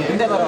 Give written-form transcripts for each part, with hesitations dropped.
ಹಿಂದೆ ಬರೋ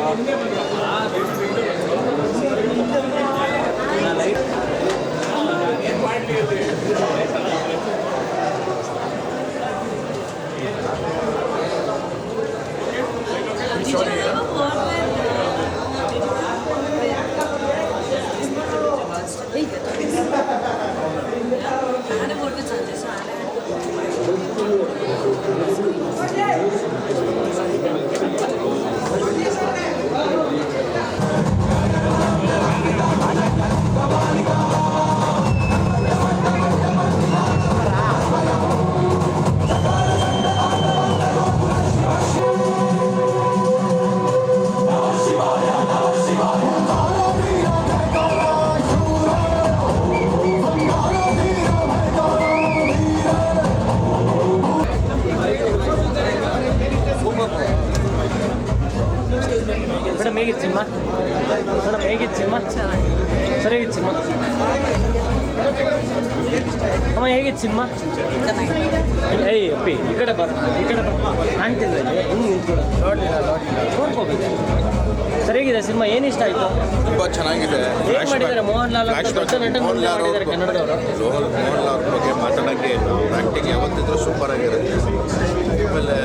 ಮೇಡಮ್ ಹೇಗಿತ್ತು ಸಿನಿಮಾ? ಮೇಡಮ್ ಹೇಗಿತ್ತು ಸಿನಿಮಾ? ಸರಿಯಾಗಿತ್ತು ಸಿನಿಮಾ? ಅಮ್ಮ ಹೇಗಿತ್ತು ಸಿನಿಮಾ? ಏಯ್ ಅಪ್ಪಿ ಈ ಕಡೆ ಬರ ಕಾಣ್ತಿಲ್ಲ ಹಿಂಗೆ ನೋಡಲಿಲ್ಲ ನೋಡ್ಕೋಬೇಕು. ಸರಿಯಾಗಿದೆ ಸಿನಿಮಾ. ಏನು ಇಷ್ಟ ಆಯಿತು? ತುಂಬ ಚೆನ್ನಾಗಿದೆ. ಏನು ಮಾಡಿದ್ದಾರೆ ಮೋಹನ್ ಲಾಲ್ ದೊಡ್ಡ ನಟ ಮಾಡಿದ್ದಾರೆ ಕನ್ನಡದವರು. ಮೋಹನ್ ಲಾಲ್ ಬಗ್ಗೆ ಮಾತಾಡೋಕ್ಕೆ ಆ್ಯಕ್ಟಿಂಗ್ ಯಾವತ್ತಿದ್ರೂ ಸೂಪರ್ ಆಗಿರುತ್ತೆ. ಆಮೇಲೆ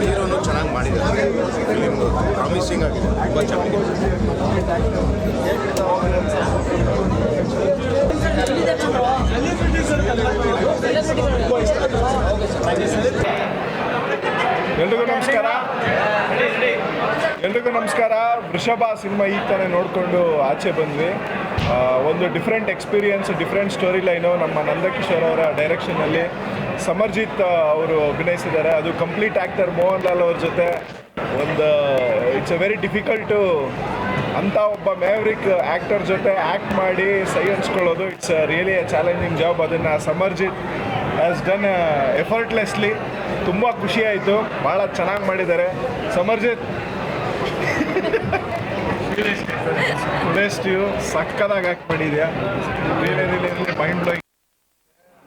ಹೀರೋನು ಚೆನ್ನಾಗಿ ಮಾಡಿದ್ದಾರೆ. ಫಿಲಿಮ್ ಪ್ರಾಮಿಸಿಂಗ್ ಆಗಿದೆ, ತುಂಬ ಚೆನ್ನಾಗಿದೆ. ಎಲ್ರಿಗೂ ನಮಸ್ಕಾರ. ವೃಷಭ ಸಿನಿಮಾ ಈಗ ತಾನೇ ನೋಡಿಕೊಂಡು ಆಚೆ ಬಂದ್ವಿ. ಒಂದು different experience, different story line ನಮ್ಮ ನಂದಕಿಶೋರ್ ಅವರ ಡೈರೆಕ್ಷನ್ನಲ್ಲಿ ಸಮರ್ಜಿತ್ ಅವರು ಅಭಿನಯಿಸಿದ್ದಾರೆ. ಅದು ಕಂಪ್ಲೀಟ್ ಆ್ಯಕ್ಟರ್ ಮೋಹನ್ ಲಾಲ್ ಅವ್ರ ಜೊತೆ ಒಂದು ಇಟ್ಸ್ ಅ ವೆರಿ ಡಿಫಿಕಲ್ಟು ಅಂಥ ಒಬ್ಬ ಮ್ಯಾವ್ರಿಕ್ ಆ್ಯಕ್ಟರ್ ಜೊತೆ ಆ್ಯಕ್ಟ್ ಮಾಡಿ ಸೈ ಹಂಚ್ಕೊಳ್ಳೋದು it's really a challenging job. ಅದನ್ನು ಸಮರ್ಜಿತ್ ಹ್ಯಾಸ್ ಡನ್ ಎಫರ್ಟ್ಲೆಸ್ಲಿ. ತುಂಬ ಖುಷಿಯಾಯಿತು, ಭಾಳ ಚೆನ್ನಾಗಿ ಮಾಡಿದ್ದಾರೆ ಸಮರ್ಜಿತ್. ಯು ಸಕ್ಕದಾಗಿ ಆ್ಯಕ್ಟ್ ಮಾಡಿದ್ಯಾ. Really mind blowing.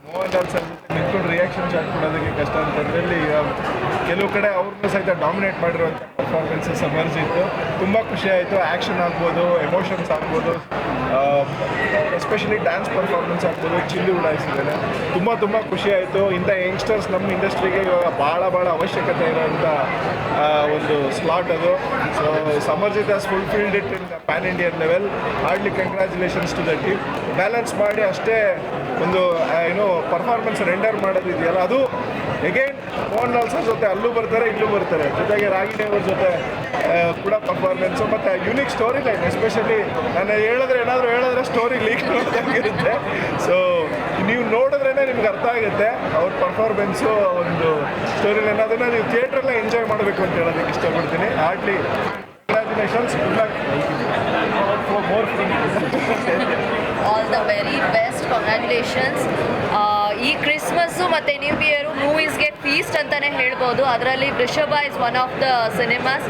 Mohan Lal sir ನಿಂತ್ಕೊಂಡು ರಿಯಾಕ್ಷನ್ ಶಾಟ್ ಕೊಡೋದಕ್ಕೆ ಕಷ್ಟ ಅಂತಂದ್ರಲ್ಲಿ ಈಗ ಕೆಲವು ಕಡೆ ಅವ್ರನ್ನೂ ಸಹಿತ ಡಾಮಿನೇಟ್ ಮಾಡಿರುವಂಥ ಪರ್ಫಾರ್ಮೆನ್ಸ್ ಸಮರ್ಜಿತ್ತು. ತುಂಬ ಖುಷಿ ಆಯಿತು. ಆ್ಯಕ್ಷನ್ ಆಗ್ಬೋದು, ಎಮೋಷನ್ಸ್ ಆಗ್ಬೋದು, ಎಸ್ಪೆಷಲಿ ಡ್ಯಾನ್ಸ್ ಪರ್ಫಾರ್ಮೆನ್ಸ್ ಆಗ್ಬೋದು, ಚಿಲ್ಲಿ ಉಡಾಯಿಸಿದ್ದಾನೆ. ತುಂಬ ಖುಷಿ ಆಯಿತು. ಇಂಥ ಯಂಗ್ಸ್ಟರ್ಸ್ ನಮ್ಮ ಇಂಡಸ್ಟ್ರಿಗೆ ಇವಾಗ ಭಾಳ ಅವಶ್ಯಕತೆ ಇರೋಂಥ ಒಂದು ಸ್ಲಾಟ್ ಅದು. So Samarjit has fulfilled it in pan Indian level. Heartily congratulations to the team. Balance ಮಾಡಿ ಅಷ್ಟೇ ಒಂದು ಪರ್ಫಾರ್ಮೆನ್ಸ್ ರೆಂಡರ್ ಮಾಡೋದಿದೆಯಲ್ಲ, ಅದು ಎಗೈನ್ ಮೋಹನ್ ಲಾಲ್ ಸರ್ ಜೊತೆ ಅಲ್ಲೂ ಬರ್ತಾರೆ, ಇಲ್ಲೂ ಬರ್ತಾರೆ. ಜೊತೆಗೆ ರಾಗಿಣಿ ಅವ್ರ ಜೊತೆ ಕೂಡ ಪರ್ಫಾರ್ಮೆನ್ಸು ಮತ್ತು ಯುನಿಕ್ ಸ್ಟೋರಿ ಲೈನ್. ಎಸ್ಪೆಷಲಿ ನಾನು ಏನಾದರೂ ಹೇಳಿದ್ರೆ ಸ್ಟೋರಿ ಲೀಕ್ ನೋಡೋದಾಗಿರುತ್ತೆ. ಸೊ ನೀವು ನೋಡಿದ್ರೇ ನಿಮ್ಗೆ ಅರ್ಥ ಆಗುತ್ತೆ ಅವ್ರ ಪರ್ಫಾರ್ಮೆನ್ಸು, ಒಂದು ಸ್ಟೋರಿ ಲೈನ್. ಅದನ್ನು ನೀವು ಥಿಯೇಟ್ರಲ್ಲೇ ಎಂಜಾಯ್ ಮಾಡಬೇಕು ಅಂತ ಹೇಳೋದಕ್ಕೆ ಇಷ್ಟಪಡ್ತೀನಿ. Heartily congratulations. Good luck for more all the very best. Congratulations. ಈ ಕ್ರಿಸ್ಮಸ್ಸು ಮತ್ತು ನ್ಯೂ ಇಯರು ಮೂವೀಸ್ಗೆ ಫೀಸ್ಟ್ ಅಂತಲೇ ಹೇಳ್ಬೋದು. ಅದರಲ್ಲಿ Vrishabha is one of the cinemas.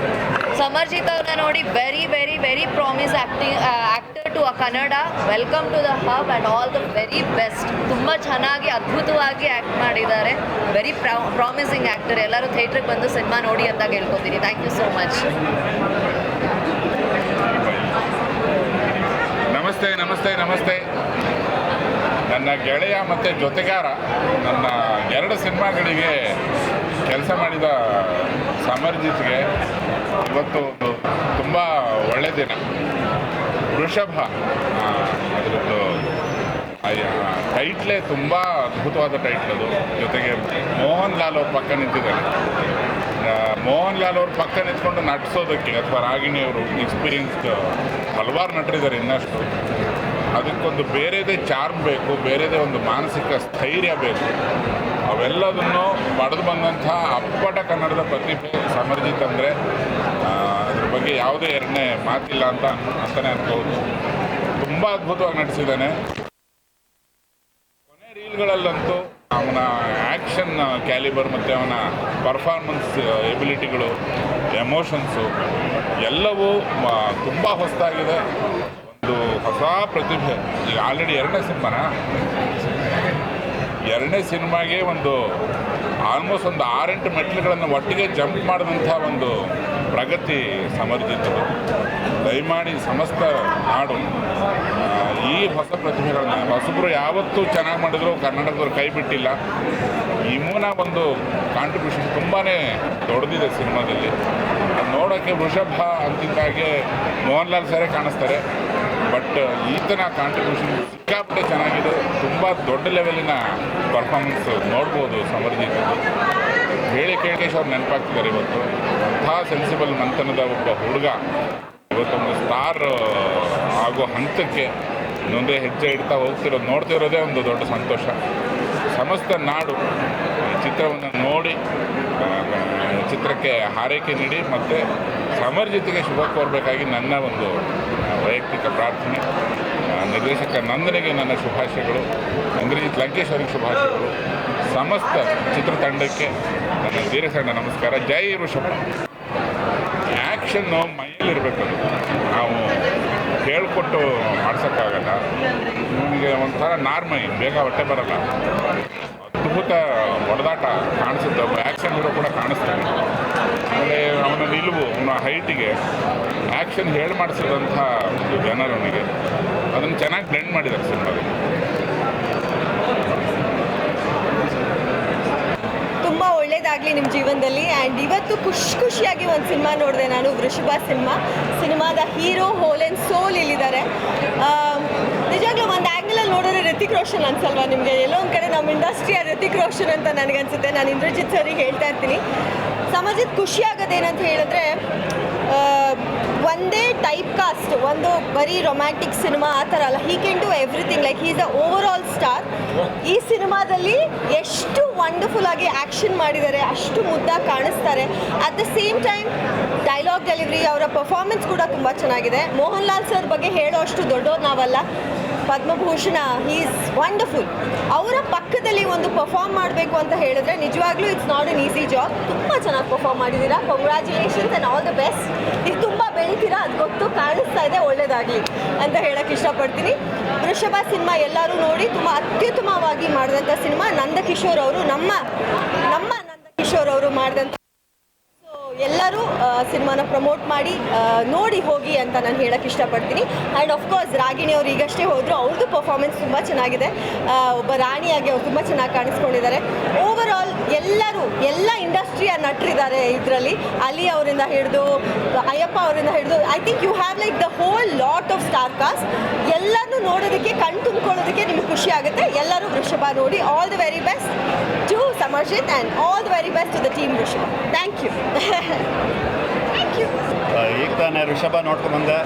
Samarjit ಅವ್ರನ್ನ ನೋಡಿ very promise actor to a Kannada. Welcome to the hub and all the very best. ತುಂಬ ಚೆನ್ನಾಗಿ ಅದ್ಭುತವಾಗಿ ಆ್ಯಕ್ಟ್ ಮಾಡಿದ್ದಾರೆ. Very promising actor. ಎಲ್ಲರೂ ಥಿಯೇಟ್ರಿಗೆ ಬಂದು ಸಿನಿಮಾ ನೋಡಿ ಅಂತ ಕೇಳ್ಕೊತೀನಿ. Thank you so much. ನಮಸ್ತೆ. ನನ್ನ ಗೆಳೆಯ ಮತ್ತು ಜೊತೆಗಾರ, ನನ್ನ 2 ಸಿನಿಮಾಗಳಿಗೆ ಕೆಲಸ ಮಾಡಿದ ಸಮರ್ಜಿತ್ಗೆ ಇವತ್ತು ತುಂಬ ಒಳ್ಳೆಯ ದಿನ. ವೃಷಭ ಅದರದ್ದು ಟೈಟ್ಲೇ ತುಂಬ ಅದ್ಭುತವಾದ ಟೈಟ್ಲ್ ಅದು. ಜೊತೆಗೆ ಮೋಹನ್ ಲಾಲ್ ಅವ್ರ ಪಕ್ಕ ನಿಂತಿದ್ದಾರೆ. ಮೋಹನ್ ಲಾಲ್ ಅವ್ರ ಪಕ್ಕ ನಿಂತ್ಕೊಂಡು ನಟಿಸೋದಕ್ಕೆ ಅಥವಾ ರಾಗಿಣಿಯವರು ಎಕ್ಸ್ಪೀರಿಯನ್ಸ್ಡ್ ಹಲವಾರು ನಟರಿದ್ದಾರೆ ಇನ್ನಷ್ಟು. ಅದಕ್ಕೊಂದು ಬೇರೆದೇ ಚಾರ್ಮ್ ಬೇಕು, ಬೇರೆದೇ ಒಂದು ಮಾನಸಿಕ ಸ್ಥೈರ್ಯ ಬೇಕು. ಅವೆಲ್ಲದನ್ನು ಪಡೆದು ಬಂದಂಥ ಅಪ್ಪಟ ಕನ್ನಡದ ಪ್ರತಿಭೆ ಸಮರ್ಜಿತ್ ಅಂದರೆ ಅದ್ರ ಬಗ್ಗೆ ಯಾವುದೇ ಎರಡನೇ ಮಾತಿಲ್ಲ ಅಂತಲೇ ಅನ್ಕೋದು. ತುಂಬ ಅದ್ಭುತವಾಗಿ ನಟಿಸಿದ್ದಾನೆ. ಕೊನೆ ರೀಲ್ಗಳಲ್ಲಂತೂ ಅವನ ಆ್ಯಕ್ಷನ್ ಕ್ಯಾಲಿಬರ್ ಮತ್ತು ಅವನ ಪರ್ಫಾರ್ಮೆನ್ಸ್ ಎಬಿಲಿಟಿಗಳು, ಎಮೋಷನ್ಸು ಎಲ್ಲವೂ ತುಂಬ ಹೊಸದಾಗಿದೆ. ಒಂದು ಹೊಸ ಪ್ರತಿಭೆ. ಈಗ ಆಲ್ರೆಡಿ 2ನೇ ಸಿನಿಮಾಗೆ ಒಂದು ಆಲ್ಮೋಸ್ಟ್ ಒಂದು 6-8 ಮೆಟ್ಲುಗಳನ್ನು ಒಟ್ಟಿಗೆ ಜಂಪ್ ಮಾಡಿದಂಥ ಒಂದು ಪ್ರಗತಿ ಸಮರ್ಜಿತರು. ದಯಮಾಡಿ ಸಮಸ್ತ ನಾಡು ಈ ಹೊಸ ಪ್ರತಿಭೆಗಳನ್ನ ಹೊಸಬರು ಯಾವತ್ತೂ ಚೆನ್ನಾಗಿ ಮಾಡಿದ್ರು ಕರ್ನಾಟಕದವ್ರು ಕೈ ಬಿಟ್ಟಿಲ್ಲ. ಇಮೂನ ಒಂದು ಕಾಂಟ್ರಿಬ್ಯೂಷನ್ ತುಂಬಾ ದೊಡ್ಡದಿದೆ ಸಿನಿಮಾದಲ್ಲಿ. ಅದು ನೋಡೋಕ್ಕೆ ವೃಷಭ ಅಂತಿದ್ದಾಗೆ ಮೋಹನ್ ಲಾಲ್ ಸರೇ ಕಾಣಿಸ್ತಾರೆ. ಬಟ್ ಈತನ ಕಾಂಟ್ರಿಬ್ಯೂಷನ್ ಸಿಕ್ಕಾಪಟ್ಟೆ ಚೆನ್ನಾಗಿದೆ. ತುಂಬ ದೊಡ್ಡ ಲೆವೆಲಿನ ಪರ್ಫಾರ್ಮೆನ್ಸ್ ನೋಡ್ಬೋದು ಸಮರ್ಜಿತದ್ದು. ಹೇಳಿ ಕೇಳೇಶ್ ಅವ್ರು ನೆನಪಾಗ್ತಿದ್ದಾರೆ ಇವತ್ತು. ಅಂಥ ಸೆನ್ಸಿಬಲ್ ಮಂಥನದ ಒಬ್ಬ ಹುಡುಗ ಇವತ್ತೊಂದು ಸ್ಟಾರ್ ಆಗೋ ಹಂತಕ್ಕೆ ಇನ್ನೊಂದೇ ಹೆಜ್ಜೆ ಇಡ್ತಾ ನೋಡ್ತಿರೋದೇ ಒಂದು ದೊಡ್ಡ ಸಂತೋಷ. ಸಮಸ್ತ ನಾಡು ಈ ಚಿತ್ರವನ್ನು ನೋಡಿ ಚಿತ್ರಕ್ಕೆ ಹಾರೈಕೆ ನೀಡಿ ಮತ್ತು ಸಮರ್ಜಿತಿಗೆ ಶುಭ ಕೋರಬೇಕಾಗಿ ನನ್ನ ಒಂದು ವೈಯಕ್ತಿಕ ಪ್ರಾರ್ಥನೆ. ನಿರ್ದೇಶಕ ನಂದನಿಗೆ ನನ್ನ ಶುಭಾಶಯಗಳು, ಇಂದ್ರಜಿತ್ ಲಂಕೇಶ್ ಅವರಿಗೆ ಶುಭಾಶಯಗಳು, ಸಮಸ್ತ ಚಿತ್ರತಂಡಕ್ಕೆ ನನ್ನ ಧೀರಸಣ್ಣ ನಮಸ್ಕಾರ. ಜೈ ವೃಷಭ. ಆ್ಯಕ್ಷನ್ನು ಮೈಯಲ್ಲಿರಬೇಕದು, ನಾವು ಹೇಳ್ಕೊಟ್ಟು ಮಾಡ್ಸೋಕ್ಕಾಗಲ್ಲ. ನಿಮಗೆ ಒಂಥರ ನಾರ್ಮೈ ಬೇಗ ಹೊಟ್ಟೆ ಬರಲ್ಲ. ಅದ್ಭುತ ಹೊಡೆದಾಟ ಕಾಣಿಸುತ್ತೆ. ಒಬ್ಬ ಆ್ಯಕ್ಷನ್ ಹೀರೋ ಕೂಡ ಕಾಣಿಸ್ತಾನೆ. ಆಮೇಲೆ ಅವನ ನಿಲುವು, ಅವನ ಹೈಟಿಗೆ ಆ್ಯಕ್ಷನ್ ಹೇಳಿ ಮಾಡಿಸಿದಂಥ ಒಂದು ಜನರು ಅವನಿಗೆ ಅದನ್ನು ಚೆನ್ನಾಗಿ ಬ್ಲೆಂಡ್ ಮಾಡಿದ್ದಾರೆ ಸಿನಿಮಾದಲ್ಲಿ. ತುಂಬ ಒಳ್ಳೇದಾಗಲಿ ನಿಮ್ಮ ಜೀವನದಲ್ಲಿ. ಆ್ಯಂಡ್ ಇವತ್ತು ಖುಷಿಯಾಗಿ ಒಂದು ಸಿನಿಮಾ ನೋಡಿದೆ ನಾನು, ವೃಷಭ ಸಿನಿಮಾದ ಹೀರೋ ಹೋಲ್ ಆ್ಯಂಡ್ ಸೋಲ್ ಇಲ್ಲಿದ್ದಾರೆ. ನಿಜವಾಗ್ಲೂ ಒಂದು ಆ್ಯಂಗಲಲ್ಲಿ ನೋಡಿದ್ರೆ ಋತಿಕ್ ರೋಷನ್ ಅನ್ಸಲ್ವಾ ನಿಮಗೆ? ಎಲ್ಲೋ ಒಂದು ಕಡೆ ನಮ್ಮ ಇಂಡಸ್ಟ್ರಿಯ ಋತಿಕ್ ರೋಷನ್ ಅಂತ ನನಗನ್ಸುತ್ತೆ. ನಾನು ಇಂದ್ರಜಿತ್ ಸರಿಗೆ ಹೇಳ್ತಾ ಇರ್ತೀನಿ, ಸಮಾಜದ ಖುಷಿಯಾಗೋದೇನಂತ ಹೇಳಿದ್ರೆ ಒಂದೇ ಟೈಪ್ ಕಾಸ್ಟ್, ಒಂದು ಬರೀ ರೊಮ್ಯಾಂಟಿಕ್ ಸಿನಿಮಾ ಆ ಥರ ಅಲ್ಲ. He can do everything. Like he is a over all star. ಈ ಸಿನಿಮಾದಲ್ಲಿ ಎಷ್ಟು ವಂಡರ್ಫುಲ್ ಆಗಿ ಆ್ಯಕ್ಷನ್ ಮಾಡಿದ್ದಾರೆ, ಅಷ್ಟು ಮುದ್ದಾಗಿ ಕಾಣಿಸ್ತಾರೆ. At the same time dialogue delivery, ಅವರ ಪರ್ಫಾರ್ಮೆನ್ಸ್ ಕೂಡ ತುಂಬ ಚೆನ್ನಾಗಿದೆ. ಮೋಹನ್ ಲಾಲ್ ಸರ್ ಬಗ್ಗೆ ಹೇಳೋ ಅಷ್ಟು ದೊಡ್ಡವ್ರು ನಾವಲ್ಲ. Padma Bhushan, he is wonderful. ಅವರ ಪಕ್ಕದಲ್ಲಿ ಒಂದು ಪರ್ಫಾರ್ಮ್ ಮಾಡಬೇಕು ಅಂತ ಹೇಳಿದ್ರೆ ನಿಜವಾಗ್ಲೂ it's not an easy job. ತುಂಬ ಚೆನ್ನಾಗಿ ಪರ್ಫಾರ್ಮ್ ಮಾಡಿದ್ದೀರಾ. Congratulations and all the best. ಇದು ತುಂಬ ಬೆಳಿತೀರಾ, ಅದು ಗೊತ್ತು, ಕಾಣಿಸ್ತಾ ಇದೆ. ಒಳ್ಳೇದಾಗಲಿ ಅಂತ ಹೇಳೋಕ್ಕೆ ಇಷ್ಟಪಡ್ತೀನಿ. ವೃಷಭ ಸಿನಿಮಾ ಎಲ್ಲರೂ ನೋಡಿ, ತುಂಬ ಅತ್ಯುತ್ತಮವಾಗಿ ಮಾಡಿದಂಥ ಸಿನಿಮಾ. ನಂದಕಿಶೋರ್ ಅವರು, ನಮ್ಮ ನಂದಕಿಶೋರ್ ಅವರು ಮಾಡಿದಂಥ. ಎಲ್ಲರೂ ಸಿನಿಮಾನ ಪ್ರಮೋಟ್ ಮಾಡಿ ನೋಡಿ ಹೋಗಿ ಅಂತ ನಾನು ಹೇಳೋಕ್ಕೆ ಇಷ್ಟಪಡ್ತೀನಿ. ಆ್ಯಂಡ್ ಆಫ್ಕೋರ್ಸ್ ರಾಗಿಣಿ ಅವರು ಈಗಷ್ಟೇ ಹೋದರು, ಅವ್ರದ್ದು ಪರ್ಫಾರ್ಮೆನ್ಸ್ ತುಂಬ ಚೆನ್ನಾಗಿದೆ. ಒಬ್ಬ ರಾಣಿಯಾಗಿ ಅವ್ರು ತುಂಬ ಚೆನ್ನಾಗಿ ಕಾಣಿಸ್ಕೊಂಡಿದ್ದಾರೆ. ಓವರ್ ಆಲ್ ಎಲ್ಲ ಇಂಡಸ್ಟ್ರಿಯ ನಟರಿದ್ದಾರೆ ಇದರಲ್ಲಿ. ಅಲಿ ಅವರಿಂದ ಹಿಡಿದು ಅಯ್ಯಪ್ಪ ಅವರಿಂದ ಹಿಡಿದು I think you have like the whole lot of star cast. ಎಲ್ಲರನ್ನೂ ನೋಡೋದಕ್ಕೆ, ಕಣ್ ತುಂಬಿಕೊಳ್ಳೋದಕ್ಕೆ ನಿಮಗೆ ಖುಷಿ ಆಗುತ್ತೆ. ಎಲ್ಲರೂ ವೃಷಭ ನೋಡಿ. All the very best to Samarjit and all the very best to the team Vrushabha. Thank you. ಈಗ ತಾನೇ ಋಷಭ ನೋಡ್ಕೊಂಡ್ಬಂದೆ.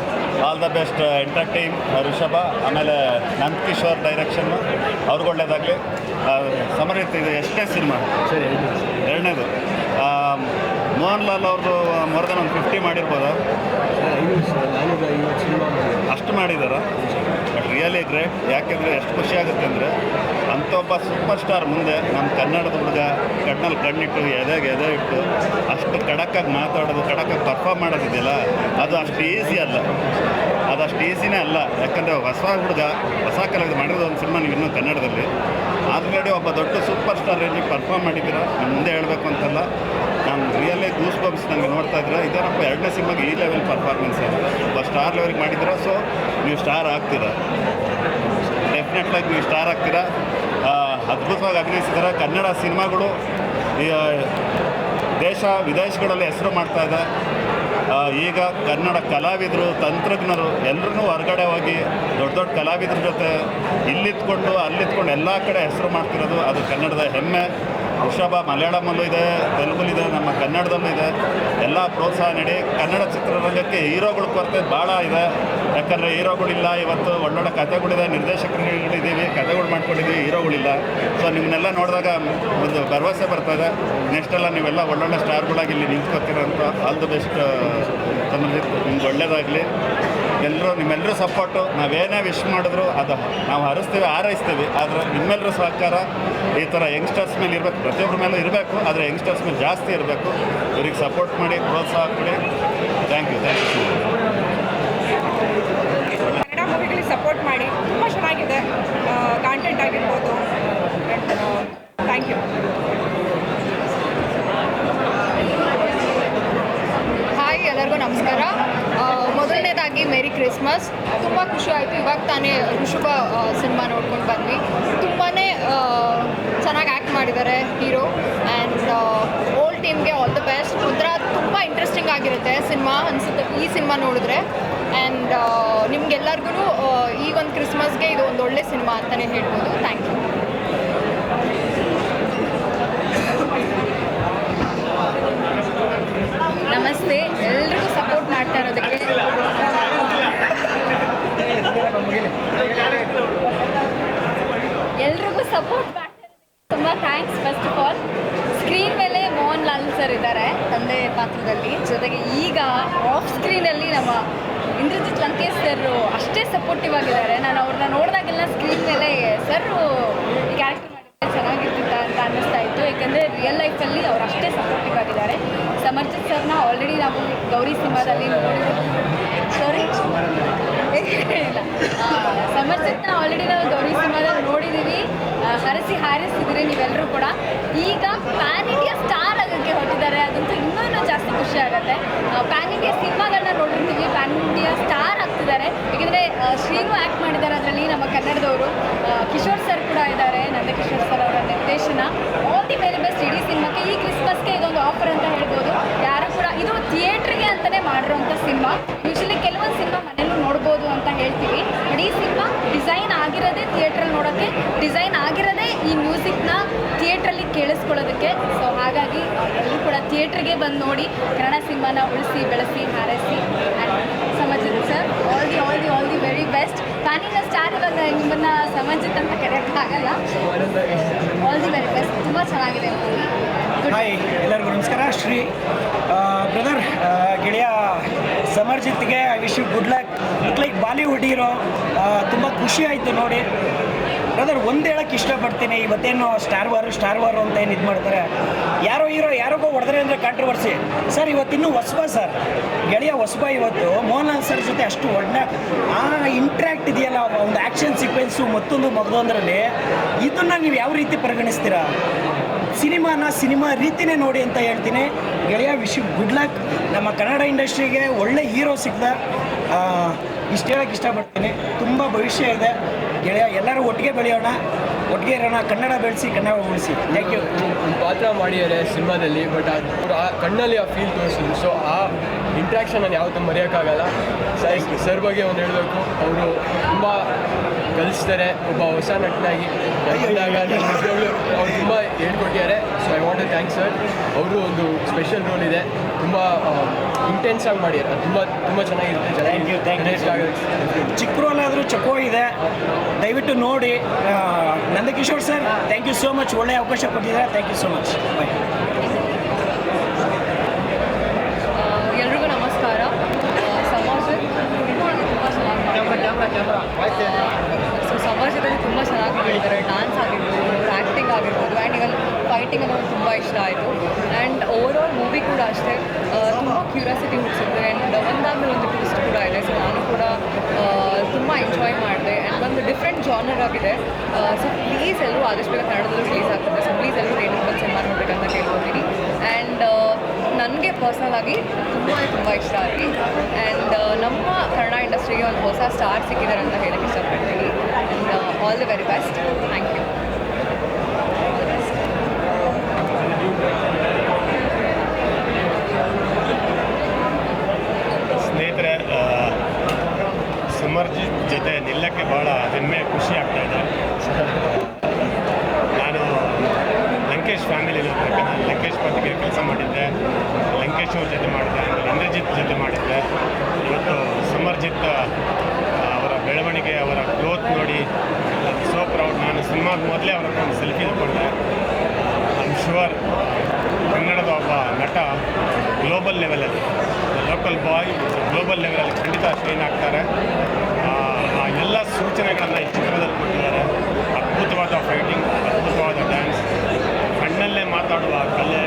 All the best entire team Rishabha. ಆಮೇಲೆ ನಂದಕಿಶೋರ್ ಡೈರೆಕ್ಷನ್ನು, ಅವ್ರಿಗೆ ಒಳ್ಳೇದಾಗಲಿ. ಸಮರ್ಜಿತ್ ಇದು ಎಷ್ಟೇ ಸಿನಿಮಾ? ಎರಡನೇದು. ಮೋಹನ್ ಲಾಲ್ ಅವ್ರದ್ದು ಮೋರ್ ದೆನ್ ಒಂದು 50 ಮಾಡಿರ್ಬೋದಾ? ಅಷ್ಟು ಮಾಡಿದಾರ. But really great. ಯಾಕೆಂದರೆ ಎಷ್ಟು ಖುಷಿ ಆಗುತ್ತೆ ಅಂದರೆ ಅಂಥ ಒಬ್ಬ ಸೂಪರ್ ಸ್ಟಾರ್ ಮುಂದೆ ನಮ್ಮ ಕನ್ನಡದ ಹುಡುಗ ಕಣ್ಣಲ್ಲಿ ಕಣ್ಣಿಟ್ಟು ಎದೆ ಇಟ್ಟು ಅಷ್ಟು ಖಡಕ್ಕಾಗಿ ಮಾತಾಡೋದು, ಖಡಕ್ಕಾಗಿ ಪರ್ಫಾರ್ಮ್ ಮಾಡೋದಿದೆಯಲ್ಲ, ಅದು ಅಷ್ಟು ಈಸಿ ಅಲ್ಲ. ಅದಷ್ಟು ಈಸಿನೇ ಅಲ್ಲ. ಯಾಕಂದರೆ ಹೊಸ ಹುಡುಗ, ಹೊಸ ಕಲಾವಿದ ಮಾಡಿರೋದು ಒಂದು ಸಿನಿಮಾ ನೀವು ಇನ್ನೂ ಕನ್ನಡದಲ್ಲಿ. ಆಲ್ರೆಡಿ ಒಬ್ಬ ದೊಡ್ಡ ಸೂಪರ್ ಸ್ಟಾರ್ ರೇಂಜಿಗೆ ಪರ್ಫಾರ್ಮ್ ಮಾಡಿದ್ದೀರಾ. ನಿಮ್ಮ ಮುಂದೆ ಹೇಳಬೇಕು ಅಂತಲ್ಲ, ನಾನು ರಿಯಲಿ ಗೂಸ್ ಬಂಪ್ಸ್ ನನಗೆ ನೋಡ್ತಾ ಇದ್ದೀರಾ. ಇದೇನಪ್ಪ ಎರಡನೇ ಸಿನಿಮಾಗೆ ಈ ಲೆವೆಲ್ ಪರ್ಫಾರ್ಮೆನ್ಸ್ ಒಬ್ಬ ಸ್ಟಾರ್ ಲೆವೆಲ್ಗೆ ಮಾಡಿದ್ದೀರಾ. ಸೊ ನೀವು ಸ್ಟಾರ್ ಆಗ್ತೀರಾ, ಡೆಫಿನೆಟ್ಲಾಗಿ ನೀವು ಸ್ಟಾರ್ ಆಗ್ತೀರಾ. ಅದ್ಭುತವಾಗಿ ಅಭಿನಯಿಸಿದ್ದಾರೆ. ಕನ್ನಡ ಸಿನಿಮಾಗಳು ದೇಶ ವಿದೇಶಗಳಲ್ಲಿ ಹೆಸರು ಮಾಡ್ತಾ ಇದೆ. ಈಗ ಕನ್ನಡ ಕಲಾವಿದರು, ತಂತ್ರಜ್ಞರು ಎಲ್ಲರೂ ಹೊರಗಡೆ ಹೋಗಿ ದೊಡ್ಡ ಕಲಾವಿದ್ರ ಜೊತೆ ಇಲ್ಲಿತ್ಕೊಂಡು ಅಲ್ಲಿತ್ಕೊಂಡು ಎಲ್ಲ ಕಡೆ ಹೆಸರು ಮಾಡ್ತಿರೋದು ಅದು ಕನ್ನಡದ ಹೆಮ್ಮೆ. ವೃಷಭ ಮಲಯಾಳಮಲ್ಲೂ ಇದೆ, ತೆಲುಗುಲಿದೆ, ನಮ್ಮ ಕನ್ನಡದಲ್ಲೂ ಇದೆ. ಎಲ್ಲ ಪ್ರೋತ್ಸಾಹ ನೀಡಿ. ಕನ್ನಡ ಚಿತ್ರರಂಗಕ್ಕೆ ಹೀರೋಗಳ ಕೊರತೆ ಭಾಳ ಇದೆ. ಯಾಕಂದರೆ ಹೀರೋಗಳಿಲ್ಲ. ಇವತ್ತು ಒಳ್ಳೊಳ್ಳೆ ಕಥೆಗಳಿದೆ, ನಿರ್ದೇಶಕರುಗಳಿದ್ದೀವಿ, ಕಥೆಗಳು ಮಾಡ್ಕೊಂಡಿದ್ದೀವಿ, ಹೀರೋಗಳಿಲ್ಲ. ಸೊ ನಿಮ್ಮನ್ನೆಲ್ಲ ನೋಡಿದಾಗ ಒಂದು ಭರವಸೆ ಬರ್ತದೆ. ನೆಕ್ಸ್ಟೆಲ್ಲ ನೀವೆಲ್ಲ ಒಳ್ಳೊಳ್ಳೆ ಸ್ಟಾರ್ಗಳಾಗಿ ಇಲ್ಲಿ ನಿಂತ್ಕೊತೀರಂತ. ಆಲ್ ದ ಬೆಸ್ಟ್ ಸಮರ್ಜಿತ್, ನಿಮ್ಗೆ ಒಳ್ಳೇದಾಗಲಿ. ನಿಮ್ಮೆಲ್ಲರೂ ಸಪೋರ್ಟು. ನಾವೇನೇ ವಿಶ್ ಮಾಡಿದ್ರು ಅದು ನಾವು ಹಾರೈಸ್ತೀವಿ. ಆದರೆ ನಿಮ್ಮೆಲ್ಲರೂ ಸಹಕಾರ ಈ ಥರ ಯಂಗ್ಸ್ಟರ್ಸ್ ಮೇಲೆ ಇರಬೇಕು. ಪ್ರತಿಯೊಬ್ಬರ ಮೇಲೂ ಇರಬೇಕು, ಆದರೆ ಯಂಗ್ಸ್ಟರ್ಸ್ ಮೇಲೆ ಜಾಸ್ತಿ ಇರಬೇಕು. ಇವ್ರಿಗೆ ಸಪೋರ್ಟ್ ಮಾಡಿ, ಪ್ರೋತ್ಸಾಹ ಕೊಡಿ. Thank you. ಕನ್ನಡ ಮೂವಿಗಳಿಗೆ ಸಪೋರ್ಟ್ ಮಾಡಿ. ತುಂಬ ಚೆನ್ನಾಗಿದೆ ಕಾಂಟೆಂಟ್ ಆಗಿರ್ಬೋದು. Thank you. Hi Christmas. ತುಂಬ ಖುಷಿ ಆಯಿತು. ಇವಾಗ ತಾನೇ ಋಷಭ ಸಿನಿಮಾ ನೋಡ್ಕೊಂಡು ಬಂದ್ವಿ. ತುಂಬಾ ಚೆನ್ನಾಗಿ ಆ್ಯಕ್ಟ್ ಮಾಡಿದ್ದಾರೆ ಹೀರೋ. ಆ್ಯಂಡ್ ಓಲ್ಡ್ ಟೀಮ್ಗೆ ಆಲ್ ದ ಬೆಸ್ಟ್. ಒಂಥರ ತುಂಬ ಇಂಟ್ರೆಸ್ಟಿಂಗ್ ಆಗಿರುತ್ತೆ ಸಿನಿಮಾ ಅನಿಸುತ್ತೆ ಈ ಸಿನಿಮಾ ನೋಡಿದ್ರೆ. ಆ್ಯಂಡ್ ನಿಮ್ಗೆಲ್ಲರಿಗೂ ಈ ಒಂದು ಕ್ರಿಸ್ಮಸ್ಗೆ ಇದು ಒಂದು ಒಳ್ಳೆ ಸಿನಿಮಾ ಅಂತಲೇ ಹೇಳ್ಬೋದು. Thank you. ನಮಸ್ತೆ, ಎಲ್ರಿಗೂ ಸಪೋರ್ಟ್ ಮಾಡ್ತಾ ಇರೋದಕ್ಕೆ ತುಂಬ thanks. First of all screen ಮೇಲೆ ಮೋಹನ್ ಲಾಲ್ ಸರ್ ಇದ್ದಾರೆ ತಂದೆ ಪಾತ್ರದಲ್ಲಿ, ಜೊತೆಗೆ ಈಗ ಆಫ್ ಸ್ಕ್ರೀನಲ್ಲಿ ನಮ್ಮ ಇಂದ್ರಜಿತ್ ಲಂಕೇಶ್ ಸರ್ ಅಷ್ಟೇ ಸಪೋರ್ಟಿವ್ ಆಗಿದ್ದಾರೆ. ನಾನು ಅವ್ರನ್ನ ನೋಡಿದಾಗೆಲ್ಲ ಸ್ಕ್ರೀನ್ ಮೇಲೆ ಸರ್ ಈ ಕ್ಯಾರೆಕ್ಟರ್ ಮಾಡಿದ್ರೆ ಚೆನ್ನಾಗಿರ್ತಿತ್ತ ಅಂತ ಅನ್ನಿಸ್ತಾ ಇತ್ತು. ಯಾಕಂದರೆ ರಿಯಲ್ ಲೈಫಲ್ಲಿ ಅವ್ರು ಅಷ್ಟೇ ಸಪೋರ್ಟಿವ್ ಆಗಿದ್ದಾರೆ. ಸಮರ್ಜಿತ್ ಸರ್ನ ಆಲ್ರೆಡಿ ನಾವು ಗೌರಿ ಸಿನಿಮಾದಲ್ಲಿ ನೋಡಿದ್ದೀವಿ. ಸಾರಿ ಇಲ್ಲ, ಸಮರ್ಜಿತ್ನ ಆಲ್ರೆಡಿ ನಾವು ಗೌರಿ ಸಿನಿಮಾದಲ್ಲಿ ನೋಡಿದ್ದೀವಿ. ಹಾರಿಸಿದ್ದೀರಿ ನೀವೆಲ್ಲರೂ ಕೂಡ. ಈಗ ಪ್ಯಾನ್ ಇಂಡಿಯಾ ಸ್ಟಾರ್ ಆಗೋಕ್ಕೆ ಹೊರಟಿದ್ದಾರೆ. ಅದಂತೂ ಇನ್ನೂ ಜಾಸ್ತಿ ಖುಷಿ ಆಗುತ್ತೆ. ಪ್ಯಾನ್ ಇಂಡಿಯಾ ಸಿನಿಮಾಗಳನ್ನ ನೋಡಿರ್ತೀವಿ, ಪ್ಯಾನ್ ಇಂಡಿಯಾ ಸ್ಟಾರ್ ಆಗ್ತಿದ್ದಾರೆ. ಏಕೆಂದರೆ ಶ್ರೀನು ಆ್ಯಕ್ಟ್ ಮಾಡಿದ್ದಾರೆ ಅದರಲ್ಲಿ, ನಮ್ಮ ಕನ್ನಡದವರು. ಕಿಶೋರ್ ಸರ್ ಕೂಡ ಇದ್ದಾರೆ, ನಂದಕಿಶೋರ್ ಸರ್ ಅವರ ನಿರ್ದೇಶನ. ಆಲ್ ದಿ ವೆರಿ ಬೆಸ್ಟ್ ಇಡೀ ಸಿನಿಮಾಕ್ಕೆ. ಈ ಕ್ರಿಸ್ಮಸ್ಗೆ ಇದೊಂದು ಆಫರ್ ಅಂತ ಹೇಳ್ಬೋದು. ಯಾರು ಕೂಡ ಇದು ಥಿಯೇಟ್ರಿಗೆ ಅಂತಲೇ ಮಾಡಿರೋಂಥ ಸಿನಿಮಾ. ಯೂಶಲಿ ಕೆಲವೊಂದು ಸಿನಿಮಾ ಮನೇಲೂ ನೋಡ್ಬೋದು ಅಂತ ಹೇಳ್ತೀವಿ. ಬಟ್ ಈ ಸಿನಿಮಾ ಡಿಸೈನ್ ಆಗಿರೋದೇ ಥಿಯೇಟ್ರಲ್ಲಿ ನೋಡೋಕ್ಕೆ, ಡಿಸೈನ್ ಆಗಿರೋದೇ ಈ ಮ್ಯೂಸಿಕ್ನ ಥಿಯೇಟ್ರಲ್ಲಿ ಕೇಳಿಸ್ಕೊಳ್ಳೋದಕ್ಕೆ. ಸೊ ಹಾಗಾಗಿ ಎಲ್ಲರೂ ಕೂಡ ಥಿಯೇಟ್ರಿಗೆ ಬಂದು ನೋಡಿ ಕನ್ನಡ ಸಿನಿಮಾನ ಉಳಿಸಿ ಬೆಳೆಸಿ ಹಾರೈಸಿ. And Samarjit sir all the very best. ಪ್ಯಾನಿನ ಸ್ಟಾರ್ ಇವಾಗ ನಿಮ್ಮನ್ನು ಸಮರ್ಜಿತ್ ಅಂತ ಕರೆಯೋಕ್ಕಾಗಲ್ಲ. All the very best. ತುಂಬ ಚೆನ್ನಾಗಿದೆ. ಹಾಯ್, ಎಲ್ಲರಿಗೂ ನಮಸ್ಕಾರ. ಶ್ರೀ ಬ್ರದರ್, ಗೆಳೆಯ ಸಮರ್ಜಿತ್ಗೆ I wish you good luck. Like Bollywood hero. ತುಂಬ ಖುಷಿ ಆಯಿತು ನೋಡಿ ಬ್ರದರ್. ಒಂದು ಹೇಳೋಕ್ಕೆ ಇಷ್ಟಪಡ್ತೀನಿ, ಇವತ್ತೇನು ಸ್ಟಾರ್ ವಾರು ಅಂತ ಏನು ಇದು ಮಾಡ್ತಾರೆ, ಯಾರೋ ಹೀರೋ ಯಾರಿಗೋ ಹೊಡೆದ್ರೆ ಅಂದರೆ ಕಾಂಟ್ರವರ್ಸಿ. ಸರ್ ಇವತ್ತಿನ್ನೂ ಹೊಸಬ ಸರ್, ಗೆಳೆಯ ಹೊಸಬ. ಇವತ್ತು ಮೋಹನ್ ಲಾಲ್ ಸರ್ ಜೊತೆ ಅಷ್ಟು ಒಳ್ಳೆ ಆ ಇಂಟ್ರ್ಯಾಕ್ಟ್ ಇದೆಯಲ್ಲ, ಒಂದು ಆ್ಯಕ್ಷನ್ ಸೀಕ್ವೆನ್ಸು ಮತ್ತೊಂದರಲ್ಲಿ, ಇದನ್ನು ನೀವು ಯಾವ ರೀತಿ ಪರಿಗಣಿಸ್ತೀರಾ? ಸಿನಿಮಾ ರೀತಿನೇ ನೋಡಿ ಅಂತ ಹೇಳ್ತೀನಿ. ಗೆಳೆಯ ವಿಶ್ ಯು ಗುಡ್ ಲಕ್. ನಮ್ಮ ಕನ್ನಡ ಇಂಡಸ್ಟ್ರಿಗೆ ಒಳ್ಳೆ ಹೀರೋ ಸಿಕ್ಕಿದ, ಇಷ್ಟು ಹೇಳೋಕ್ಕೆ ಇಷ್ಟಪಡ್ತೀನಿ. ತುಂಬ ಭವಿಷ್ಯ ಇದೆ ಗೆಳೆಯ. ಎಲ್ಲರೂ ಒಟ್ಟಿಗೆ ಬೆಳೆಯೋಣ, ಒಟ್ಟಿಗೆ ಇರೋಣ, ಕನ್ನಡ ಬೆಳೆಸಿ ಕನ್ನಡ ಉಳಿಸಿ. Thank you. ಒಂದು ಪಾತ್ರ ಮಾಡಿದ್ದಾರೆ ಸಿನಿಮಾದಲ್ಲಿ, ಬಟ್ ಅದು ಆ ಕಣ್ಣಲ್ಲಿ ಆ ಫೀಲ್ ತೋರಿಸಿದ್ರು. ಸೊ ಆ ಇಂಟ್ರ್ಯಾಕ್ಷನ್ ನಾನು ಯಾವತ್ತೂ ಮರೆಯೋಕ್ಕಾಗಲ್ಲ. ಸರ್ ಬಗ್ಗೆ ಒಂದು ಹೇಳಬೇಕು, ಅವರು ತುಂಬ ಕಲಿಸ್ತಾರೆ ಒಬ್ಬ ಹೊಸ ನಟನಾಗಿ. ನಿಜವಾಗ್ಲೂ ಅವ್ರು ತುಂಬ ಹೇಳ್ಕೊಟ್ಟಿದ್ದಾರೆ. So I want to thank sir. ಅವರು ಒಂದು ಸ್ಪೆಷಲ್ ರೋಲ್ ಇದೆ, ತುಂಬ ಇಂಟೆನ್ಸ್ ಆಗಿ ಮಾಡಿದ್ದಾರೆ. ಅದು ತುಂಬ ಚೆನ್ನಾಗಿರುತ್ತೆ. ಚಿಕ್ಕ ರೋಲ್ ಆದರೂ ಚಕೋ ಇದೆ, ದಯವಿಟ್ಟು ನೋಡಿ. Nandakishore sir, thank you so much. ಒಳ್ಳೆ ಅವಕಾಶ ಕೊಟ್ಟಿದ್ದಾರೆ. Thank you so much. Bye. ಎಲ್ರಿಗೂ ನಮಸ್ಕಾರ. ಸಮಾಜದಲ್ಲಿ ತುಂಬ ಚೆನ್ನಾಗಿ ಮಾಡಿದ್ದಾರೆ. ಡಾನ್ಸ್ ಆಗಿರ್ಬೋದು, ಆ್ಯಕ್ಟಿಂಗ್ ಆಗಿರ್ಬೋದು, ಆ್ಯಂಡ್ ಇವನ್ ಫೈಟಿಂಗ್ ಅನ್ನೋದು ತುಂಬ ಇಷ್ಟ ಆಯಿತು. ಆ್ಯಂಡ್ ಓವರ್ ಆಲ್ ಮೂವಿ ಕೂಡ ಅಷ್ಟೇ ತುಂಬ ಕ್ಯೂರಿಯಾಸಿಟಿ ಹುಟ್ಟಿಸುತ್ತೆ. ಆ್ಯಂಡ್ ಒಂದಾದ್ಮೇಲೆ ಒಂದು ಟ್ವಿಸ್ಟ್ ಕೂಡ ಇದೆ. ಸೊ ನಾನು ಕೂಡ ತುಂಬ ಎಂಜಾಯ್ ಮಾಡಿದೆ. ಆ್ಯಂಡ್ ಒಂದು ಡಿಫ್ರೆಂಟ್ ಜಾನರ್ ಆಗಿದೆ. ಸೊ ಪ್ಲೀಸ್ ಎಲ್ಲರೂ ಆದಷ್ಟು ಬೇಗ ಕನ್ನಡದಲ್ಲೂ ರಿಲೀಸ್ ಆಗ್ತದೆ. ಸೊ ಪ್ಲೀಸ್ ಎಲ್ಲರೂ ರೇಟಿಂಗ್ ಬಂದು ಸಿನಿಮಾ ನೋಡಬೇಕಂತ ಕೇಳ್ಕೊತೀನಿ. ಆ್ಯಂಡ್ ನನಗೆ ಪರ್ಸ್ನಲ್ ಆಗಿ ತುಂಬ ಇಷ್ಟ ಆಗಿ. ಆ್ಯಂಡ್ ನಮ್ಮ ಕನ್ನಡ ಇಂಡಸ್ಟ್ರಿಗೆ ಒಂದು ಹೊಸ ಸ್ಟಾರ್ ಸಿಕ್ಕಿದ್ದಾರೆ ಅಂತ ಹೇಳಕ್ಕೆ ಇಷ್ಟಪಡ್ತೀನಿ. And all the very best. Thank you. ಸ್ನೇಹಿತರೆ, ಸಮರ್ಜಿತ್ ಜೊತೆ ನಿಲ್ಲಕ್ಕೆ ಭಾಳ ಹೆಮ್ಮೆ ಖುಷಿ ಆಗ್ತಾಯಿದೆ. ನಾನು ಲಂಕೇಶ್ ಫ್ಯಾಮಿಲಿನ ಲಂಕೇಶ್ ಪತ್ರಿಕೆ ಕೆಲಸ ಮಾಡಿದ್ದೆ, ಲಂಕೇಶ್ ಅವ್ರ ಜೊತೆ ಮಾಡಿದ್ದೆ, ಆಮೇಲೆ ಇಂದ್ರಜಿತ್ ಜೊತೆ ಮಾಡಿದ್ದೆ. ಇವತ್ತು ಸಮರ್ಜಿತ್ ಅವರ ಬೆಳವಣಿಗೆ, ಅವರ ಗ್ರೋತ್ ನೋಡಿ ಸೋ ಪ್ರೌಡ್. ನಾನು ಸಿನಿಮಾದ ಮೊದಲೇ ಅವರ ಒಂದು ಸೆಲ್ಫಿ ತಗೊಂಡೆ. ಐ ಆಮ್ ಶುವರ್ ಕನ್ನಡದ ಒಬ್ಬ ನಟ ಗ್ಲೋಬಲ್ ಲೆವೆಲಲ್ಲಿ, ಲೋಕಲ್ ಬಾಯ್ ಗ್ಲೋಬಲ್ ಲೆವೆಲಲ್ಲಿ ಖಂಡಿತ ಶೈನ್ ಆಗ್ತಾರೆ. ಆ ಎಲ್ಲ ಸೂಚನೆಗಳನ್ನು ಈ ಚಿತ್ರದಲ್ಲಿ ಕೊಟ್ಟಿದ್ದಾರೆ. ಅದ್ಭುತವಾದ ಫೈಟಿಂಗ್, ಅದ್ಭುತವಾದ ಡ್ಯಾನ್ಸ್, ಕಣ್ಣಲ್ಲೇ ಮಾತಾಡುವ ಕಲೆ.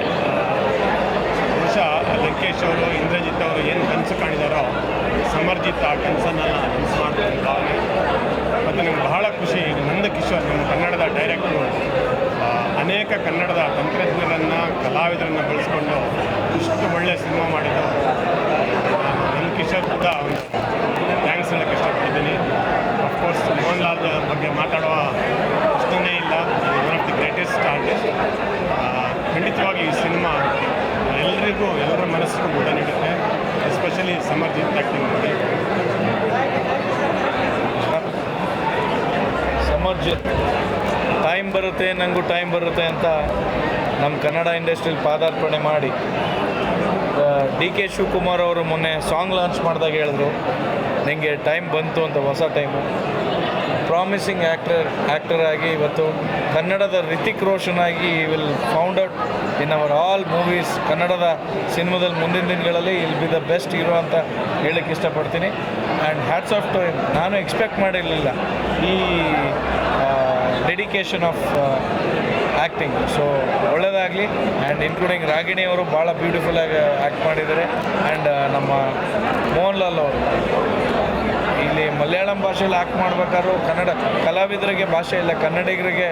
ಬಹುಶಃ ಲಂಕೇಶ್ ಅವರು, ಇಂದ್ರಜಿತ್ ಅವರು ಏನು ಕನಸು ಕಾಣಿದಾರೋ, ಸಮರ್ಜಿತ್ ಆ ಕನಸನ್ನೆಲ್ಲ ನನಸು ಮಾಡ್ತಾರೆ ಭಾವನೆ. ಮತ್ತು ನನಗೆ ಬಹಳ ಖುಷಿ, ನಂದಕಿಶೋರ್ ನಮ್ಮ ಕನ್ನಡದ ಡೈರೆಕ್ಟ್ರು ಅನೇಕ ಕನ್ನಡದ ತಂತ್ರಜ್ಞರನ್ನು, ಕಲಾವಿದರನ್ನು ಬಳಸ್ಕೊಂಡು ಇಷ್ಟು ಒಳ್ಳೆಯ ಸಿನಿಮಾ ಮಾಡಿದ್ದು. ನಂದಕಿಶೋರ್ ಕೂಡ ಒಂದು ಥ್ಯಾಂಕ್ಸ್ ಎಸ್ಪೆಷಲಿ ಸಮರ್ಜಿತ್ ಆ್ಯಕ್ಟಿಂಗ್ ಮಾಡಿ. ಸಮರ್ಜಿತ್ ಟೈಮ್ ಬರುತ್ತೆ ನನಗೂ ಟೈಮ್ ಬರುತ್ತೆ ಅಂತ ನಮ್ಮ ಕನ್ನಡ ಇಂಡಸ್ಟ್ರಿಯಲ್ಲಿ ಪಾದಾರ್ಪಣೆ ಮಾಡಿ DK ಶಿವಕುಮಾರ್ ಅವರು ಮೊನ್ನೆ ಸಾಂಗ್ ಲಾಂಚ್ ಮಾಡಿದಾಗ ಹೇಳಿದ್ರು ನನಗೆ ಟೈಮ್ ಬಂತು ಅಂತ, ಹೊಸ ಟೈಮು. ಪ್ರಾಮಿಸಿಂಗ್ ಆ್ಯಕ್ಟರ್ ಆಗಿ ಇವತ್ತು ಕನ್ನಡದ ರಿತಿಕ್ ರೋಷನ್ ಆಗಿ will found out in our all movies. ಕನ್ನಡದ ಸಿನಿಮಾದಲ್ಲಿ ಮುಂದಿನ ದಿನಗಳಲ್ಲಿ will be the best hero ಅಂತ ಹೇಳಕ್ಕೆ ಇಷ್ಟಪಡ್ತೀನಿ. And hats off to him. ನಾನು ಎಕ್ಸ್ಪೆಕ್ಟ್ ಮಾಡಿರಲಿಲ್ಲ ಈ ಡೆಡಿಕೇಶನ್ ಆಫ್ ಆ್ಯಕ್ಟಿಂಗ್. ಸೊ ಒಳ್ಳೆಯದಾಗಲಿ. ಆ್ಯಂಡ್ ಇನ್ಕ್ಲೂಡಿಂಗ್ ರಾಗಿಣಿ ಅವರು ಭಾಳ ಬ್ಯೂಟಿಫುಲ್ಲಾಗಿ ಆ್ಯಕ್ಟ್ ಮಾಡಿದ್ದಾರೆ. ಆ್ಯಂಡ್ ನಮ್ಮ ಮೋಹನ್ ಲಾಲ್ ಅವರು ಇಲ್ಲಿ ಮಲಯಾಳಂ ಭಾಷೆಯಲ್ಲಿ ಆ್ಯಕ್ಟ್ ಮಾಡ್ಬೇಕಾದ್ರೂ ಕನ್ನಡ ಕಲಾವಿದರಿಗೆ ಭಾಷೆ ಇಲ್ಲ, ಕನ್ನಡಿಗರಿಗೆ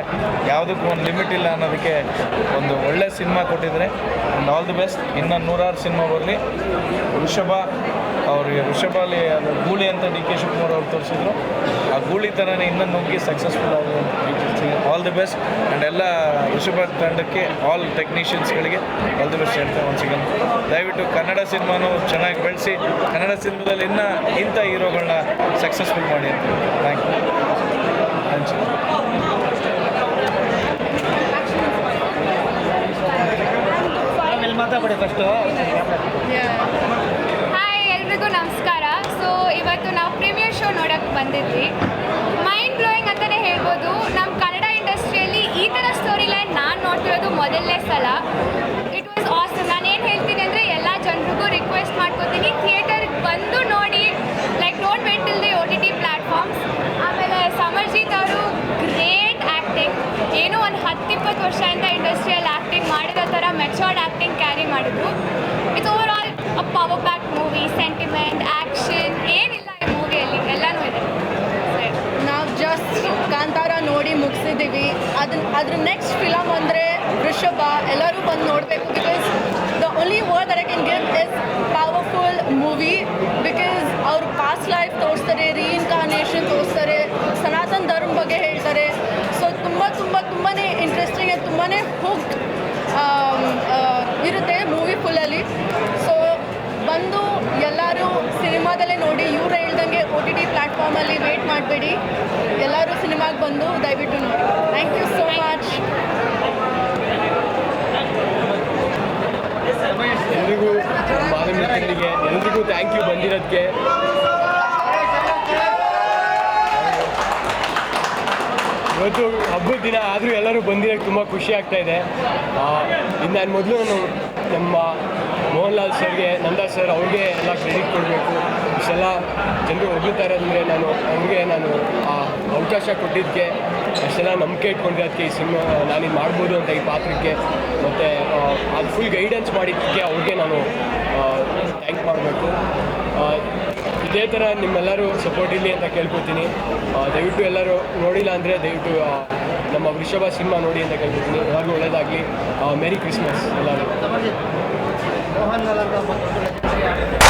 ಯಾವುದಕ್ಕೂ ಒಂದು ಲಿಮಿಟ್ ಇಲ್ಲ ಅನ್ನೋದಕ್ಕೆ ಒಂದು ಒಳ್ಳೆ ಸಿನಿಮಾ ಕೊಟ್ಟಿದ್ದಾರೆ. And all the best. ಇನ್ನೂ 100 ಸಿನಿಮಾ ಬರಲಿ. ಋಷಭಲ್ಲಿ ಅದು ಗೂಳಿ ಅಂತ DK ಶಿವಕುಮಾರ್ ಅವರು ತೋರಿಸಿದ್ರು. ಆ ಗೂಳಿ ಥರನೇ ಇನ್ನೂ ನುಗ್ಗಿ ಸಕ್ಸಸ್ಫುಲ್ ಆಗಿದೆ. All the best. ಆ್ಯಂಡ್ ಎಲ್ಲ ಋಷಭ ತಂಡಕ್ಕೆ, ಆಲ್ ಟೆಕ್ನಿಷಿಯನ್ಸ್ಗಳಿಗೆ ಆಲ್ ದಿ ಬೆಸ್ಟ್ ಹೇಳ್ತೇವೆ ಒನ್ಸ್ ಅಗೇನ್. ದಯವಿಟ್ಟು ಕನ್ನಡ ಸಿನಿಮಾನು ಚೆನ್ನಾಗಿ ಬೆಳೆಸಿ, ಕನ್ನಡ ಸಿನಿಮಾದಲ್ಲಿ ಇಂಥ ಹೀರೋಗಳನ್ನ ಸಕ್ಸಸ್ಫುಲ್ ಮಾಡಿ ಅಂತ. Thank you. ಮಾತಾಡಿ ಫಸ್ಟು. ಹಾಯ್, ಎಲ್ರಿಗೂ ನಮಸ್ಕಾರ. ಸೊ ಇವತ್ತು ನಾವು ಪ್ರೀಮಿಯರ್ ಶೋ ನೋಡೋಕ್ಕೆ ಬಂದಿದ್ವಿ. ಮೈಂಡ್ ಬ್ಲೋಯಿಂಗ್ ಅಂತಲೇ ಹೇಳ್ಬೋದು. ನಮ್ಮ ಕನ್ನಡ ಇಂಡಸ್ಟ್ರಿಯಲ್ಲಿ ಈ ಥರ ಸ್ಟೋರಿ ಲೈನ್ ನಾನು ನೋಡ್ತಿರೋದು ಮೊದಲನೇ ಸಲ. It was awesome. ನಾನು ಏನು ಹೇಳ್ತೀನಿ ಅಂದರೆ ಎಲ್ಲ ಜನರಿಗೂ ರಿಕ್ವೆಸ್ಟ್ ಮಾಡ್ಕೋತೀನಿ, ಥಿಯೇಟರ್ಗೆ ಬಂದು ನೋಡಿ. Like don't wait till the OTT platforms. ಆಮೇಲೆ ಸಮರ್ಜಿತ್ ಅವರು ಗ್ರೇಟ್ ಆ್ಯಕ್ಟಿಂಗ್. ಏನೋ ಒಂದು 10-20 ವರ್ಷದಿಂದ ಇಂಡಸ್ಟ್ರಿಯಲ್ಲಿ ಆ್ಯಕ್ಟಿಂಗ್ ಮಾಡಿರೋ ಥರ ಮೆಚೋರ್ಡ್ ಆ್ಯಕ್ಟಿಂಗ್ ಕ್ಯಾರಿ ಮಾಡಿದ್ರು. It's over all a power pack movie. Sentiment, action ಏನಿಲ್ಲ ಈ ಮೂವಿಯಲ್ಲಿ, ಎಲ್ಲನೂ ಇದೆ. ನಾವು ಜಸ್ಟ್ ಕಾಂತಾರ ನೋಡಿ ಮುಗಿಸಿದ್ದೀವಿ. ಅದ್ರ ನೆಕ್ಸ್ಟ್ ಫಿಲಮ್ ಅಂದರೆ ವೃಷಭ. ಎಲ್ಲರೂ ಬಂದು ನೋಡಬೇಕು. Because the only word that I can give is powerful movie. Because ಅವ್ರ ಪಾಸ್ಟ್ ಲೈಫ್ ತೋರಿಸ್ತಾರೆ, ರೀಇನ್ಕಾರ್ನೇಷನ್ ತೋರಿಸ್ತಾರೆ, ಸನಾತನ ಧರ್ಮ ಬಗ್ಗೆ ಹೇಳ್ತಾರೆ. ಸೊ ತುಂಬಾ ಇಂಟ್ರೆಸ್ಟಿಂಗ್ ಆಗಿ ತುಂಬಾ ಹುಕ್ ಇರುತ್ತೆ ಮೂವಿ ಫುಲ್ಲಲ್ಲಿ. ಸೊ ಬಂದು ಎಲ್ಲರೂ ಸಿನಿಮಾದಲ್ಲೇ ನೋಡಿ. ಇವ್ರು ಹೇಳ್ದಂಗೆ OTT ಪ್ಲ್ಯಾಟ್ಫಾರ್ಮಲ್ಲಿ ವೇಟ್ ಮಾಡಬೇಡಿ. ಎಲ್ಲರೂ ಸಿನಿಮಾಗೆ ಬಂದು ದಯವಿಟ್ಟು ನೋಡಿ. Thank you so much. ಎಲ್ರಿಗೂ ಮಾಧ್ಯಮಗಳಿಗೆ ಎಲ್ರಿಗೂ ಥ್ಯಾಂಕ್ ಯು ಬಂದಿರೋದಕ್ಕೆ. ಇವತ್ತು ಹಬ್ಬದ ದಿನ ಆದರೂ ಎಲ್ಲರೂ ಬಂದಿರೋಕ್ಕೆ ತುಂಬ ಖುಷಿ ಆಗ್ತಾಯಿದೆ. ಇನ್ನು ನಾನು ಮೊದಲು ನಮ್ಮ ಮೋಹನ್ ಲಾಲ್ ಸರ್ಗೆ, ನಂದಾ ಸರ್ ಅವ್ರಿಗೆ ಎಲ್ಲ ಕ್ರೆಡಿಟ್ ಕೊಡಬೇಕು. ಇಷ್ಟೆಲ್ಲ ಜನರು ಹೊಗಳ್ತಾರೆ ಅಂದರೆ ಅವ್ರಿಗೆ ನಾನು ಆ ಅವಕಾಶ ಕೊಟ್ಟಿದ್ದಕ್ಕೆ, ಅಷ್ಟೆಲ್ಲ ನಂಬಿಕೆ ಇಟ್ಕೊಂಡಿರೋದಕ್ಕೆ, ಈ ಸಿನಿಮಾ ನಾನಿದು ಮಾಡ್ಬೋದು ಅಂತ ಈ ಪಾತ್ರಕ್ಕೆ, ಮತ್ತು ಅದು ಫುಲ್ ಗೈಡೆನ್ಸ್ ಮಾಡಿದ್ದಕ್ಕೆ ಅವ್ರಿಗೆ ನಾನು ಥ್ಯಾಂಕ್ ಮಾಡಬೇಕು. ಇದೇ ಥರ ನಿಮ್ಮೆಲ್ಲರೂ ಸಪೋರ್ಟ್ ಇರಲಿ ಅಂತ ಕೇಳ್ಕೊತೀನಿ. ದಯವಿಟ್ಟು ಎಲ್ಲರೂ ನೋಡಿಲ್ಲ ಅಂದರೆ ದಯವಿಟ್ಟು ನಮ್ಮ ವೃಷಭ ಸಿನಿಮಾ ನೋಡಿ ಅಂತ ಕೇಳ್ಕೊತೀನಿ. ಎಲ್ಲರಿಗೂ ಒಳ್ಳೆಯದಾಗಲಿ. ಮೇರಿ ಕ್ರಿಸ್ಮಸ್ ಎಲ್ಲರೂ. ಮೋಹನ್ ಲಾಲ್